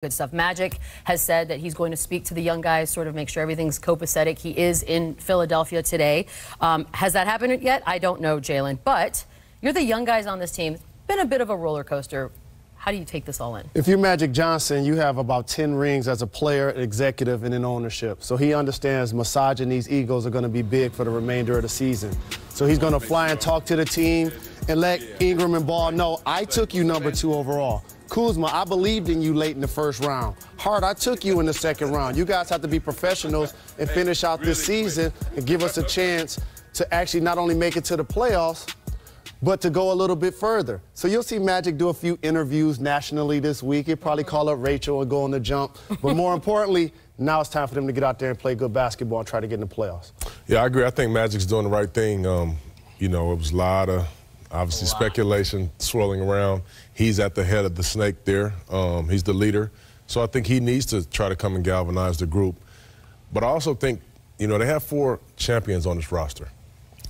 Good stuff. Magic has said that he's going to speak to the young guys, sort of make sure everything's copacetic. He is in Philadelphia today. Has that happened yet? I don't know, Jalen. But you're the young guys on this team. It's been a bit of a roller coaster. How do you take this all in? If you're Magic Johnson, you have about 10 rings as a player, executive, and in ownership. So he understands massaging these egos are going to be big for the remainder of the season. So he's going to fly and talk to the team and let Ingram and Ball know, I took you #2 overall. Kuzma, I believed in you late in the first round. Hart, I took you in the second round. You guys have to be professionals and finish out this season and give us a chance to actually not only make it to the playoffs, but to go a little bit further. So you'll see Magic do a few interviews nationally this week. He'll probably call up Rachel and go on the jump. But more importantly, now it's time for them to get out there and play good basketball and try to get in the playoffs. Yeah, I agree. I think Magic's doing the right thing. You know, it was a lot of, obviously, speculation swirling around. He's at the head of the snake there. He's the leader. So I think he needs to try to come and galvanize the group. But I also think, you know, they have 4 champions on this roster.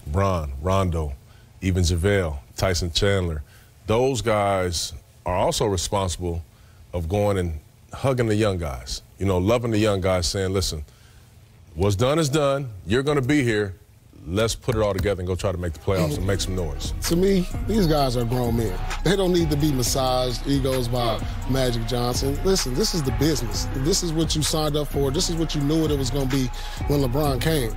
Bron, Rondo, even JaVale, Tyson Chandler. Those guys are also responsible of going and hugging the young guys. You know, loving the young guys, saying, listen, what's done is done. You're going to be here. Let's put it all together and go try to make the playoffs and make some noise. To me, these guys are grown men. They don't need to be massaged egos by Magic Johnson. Listen, this is the business. This is what you signed up for. This is what you knew it was going to be when LeBron came.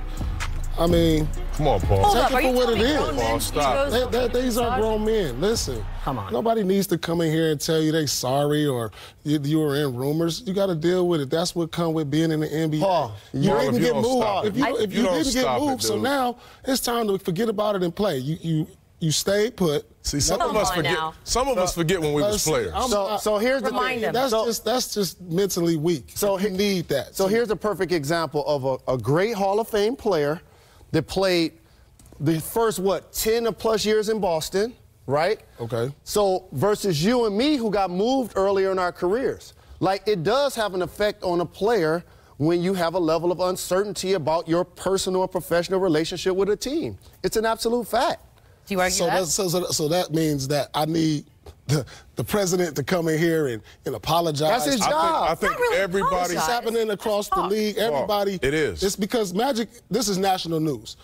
I mean, come on, Paul. Take it for what it is. Paul, stop. These are grown men. Listen, come on. Nobody needs to come in here and tell you they sorry or you were in rumors. You got to deal with it. That's what comes with being in the NBA. Paul, you didn't get moved. If you didn't get moved, so now it's time to forget about it and play. You stayed put. See, some of us forget. Some of us forget when we was players. So here's the thing. That's just mentally weak. So you need that. So here's a perfect example of a great Hall of Fame player that played the first, 10+ years in Boston, right? Okay. So versus you and me who got moved earlier in our careers. Like, it does have an effect on a player when you have a level of uncertainty about your personal or professional relationship with a team. It's an absolute fact. Do you argue that? So that means that I need the president to come in here and apologize. That's his job. I think really everybody. It's happening across the league. Everybody. It is. It's because Magic, this is national news.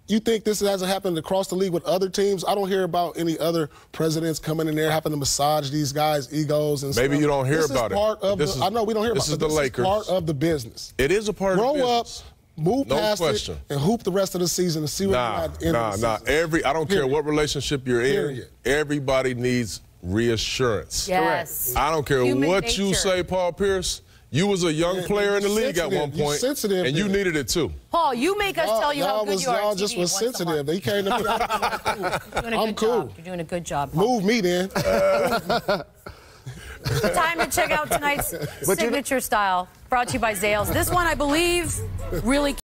You think this hasn't happened across the league with other teams? I don't hear about any other presidents coming in there having to massage these guys' egos and Maybe stuff. you don't hear about it. I know we don't hear about it. This is the Lakers. This is part of the business. It is a part of the business. Grow up. Move past it and hoop the rest of the season and see what you're at the end of the season. I don't care what relationship you're in. Everybody needs reassurance. Yes. I don't care what you say, Paul Pierce. You was a young player in the league at one point, and you needed it too. Paul, you make us tell you how good you are. Y'all just was sensitive. They came to me. I'm cool. You're doing a good job, Paul. Move me then. Time to check out tonight's Signature Style, brought to you by Zales. This one, I believe, really